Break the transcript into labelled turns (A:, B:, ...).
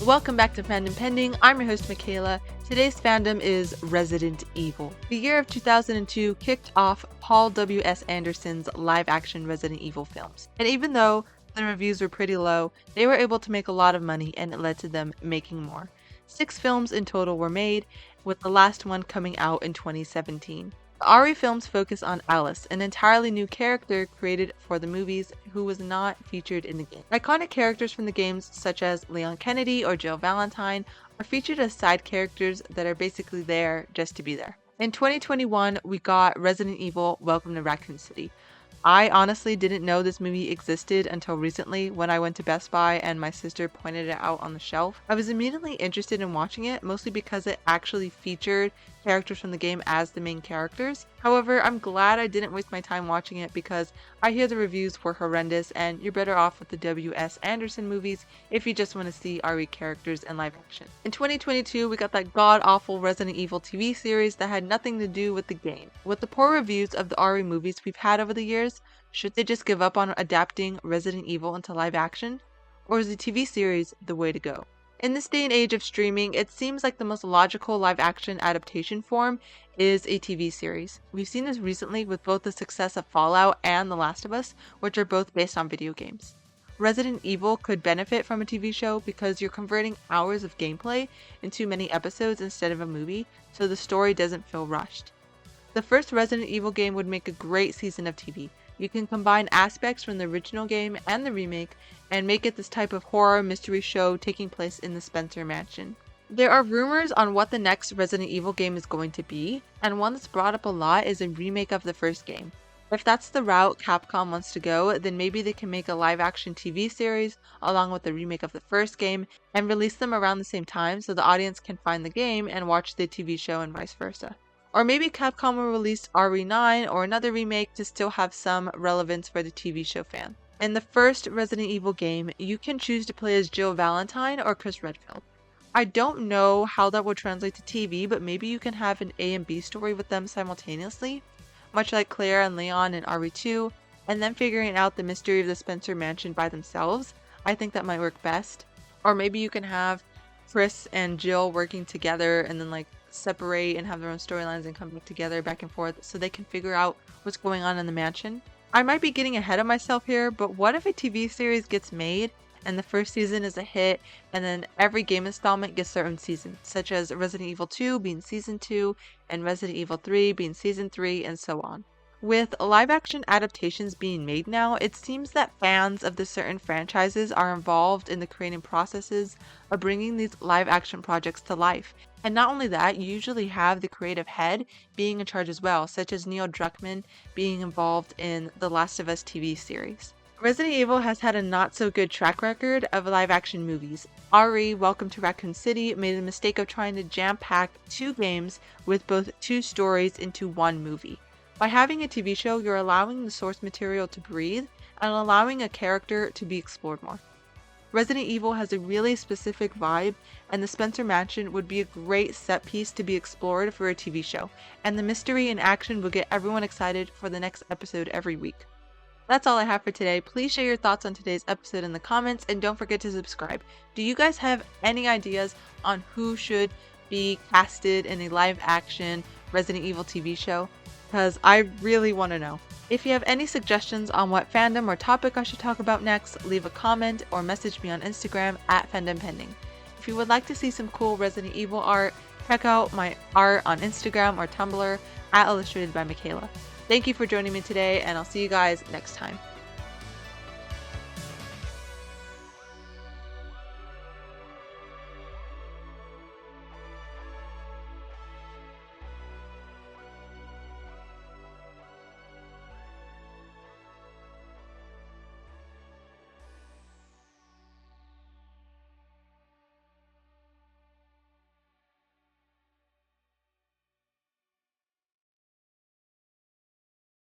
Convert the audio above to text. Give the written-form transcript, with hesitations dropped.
A: Welcome back to Fandom Pending. I'm your host, Michaela. Today's fandom is Resident Evil. The year of 2002 kicked off Paul W.S. Anderson's live-action Resident Evil films. And even though the reviews were pretty low, they were able to make a lot of money and it led to them making more. 6 films in total were made, with the last one coming out in 2017. The RE films focus on Alice, an entirely new character created for the movies who was not featured in the game. Iconic characters from the games such as Leon Kennedy or Jill Valentine are featured as side characters that are basically there just to be there. In 2021, we got Resident Evil Welcome to Raccoon City. I honestly didn't know this movie existed until recently when I went to Best Buy and my sister pointed it out on the shelf. I was immediately interested in watching it, mostly because it actually featured characters from the game as the main characters. However, I'm glad I didn't waste my time watching it because I hear the reviews were horrendous and you're better off with the W.S. Anderson movies if you just want to see RE characters in live action. In 2022, we got that god-awful Resident Evil TV series that had nothing to do with the game. With the poor reviews of the RE movies we've had over the years, should they just give up on adapting Resident Evil into live action? Or is the TV series the way to go? In this day and age of streaming, it seems like the most logical live-action adaptation form is a TV series. We've seen this recently with both the success of Fallout and The Last of Us, which are both based on video games. Resident Evil could benefit from a TV show because you're converting hours of gameplay into many episodes instead of a movie, so the story doesn't feel rushed. The first Resident Evil game would make a great season of TV. You can combine aspects from the original game and the remake and make it this type of horror mystery show taking place in the Spencer Mansion. There are rumors on what the next Resident Evil game is going to be, and one that's brought up a lot is a remake of the first game. If that's the route Capcom wants to go, then maybe they can make a live-action TV series along with the remake of the first game and release them around the same time so the audience can find the game and watch the TV show and vice versa. Or maybe Capcom will release RE9 or another remake to still have some relevance for the TV show fan. In the first Resident Evil game, you can choose to play as Jill Valentine or Chris Redfield. I don't know how that will translate to TV, but maybe you can have an A and B story with them simultaneously, much like Claire and Leon in RE2, and then figuring out the mystery of the Spencer Mansion by themselves. I think that might work best. Or maybe you can have Chris and Jill working together and then separate and have their own storylines and come back together back and forth so they can figure out what's going on in the mansion. I might be getting ahead of myself here, but what if a TV series gets made and the first season is a hit and then every game installment gets their own season, such as Resident Evil 2 being Season 2 and Resident Evil 3 being Season 3 and so on. With live-action adaptations being made now, it seems that fans of the certain franchises are involved in the creative processes of bringing these live-action projects to life. And not only that, you usually have the creative head being in charge as well, such as Neil Druckmann being involved in the Last of Us TV series. Resident Evil has had a not-so-good track record of live-action movies. RE Welcome to Raccoon City made the mistake of trying to jam-pack 2 games with both 2 stories into one movie. By having a TV show, you're allowing the source material to breathe and allowing a character to be explored more. Resident Evil has a really specific vibe, and the Spencer Mansion would be a great set piece to be explored for a TV show, and the mystery and action would get everyone excited for the next episode every week. That's all I have for today. Please share your thoughts on today's episode in the comments, and don't forget to subscribe. Do you guys have any ideas on who should be casted in a live-action Resident Evil TV show? Because I really want to know. If you have any suggestions on what fandom or topic I should talk about next, leave a comment or message me on Instagram at FandomPending. If you would like to see some cool Resident Evil art, check out my art on Instagram or Tumblr at Illustrated by Michaela. Thank you for joining me today, and I'll see you guys next time.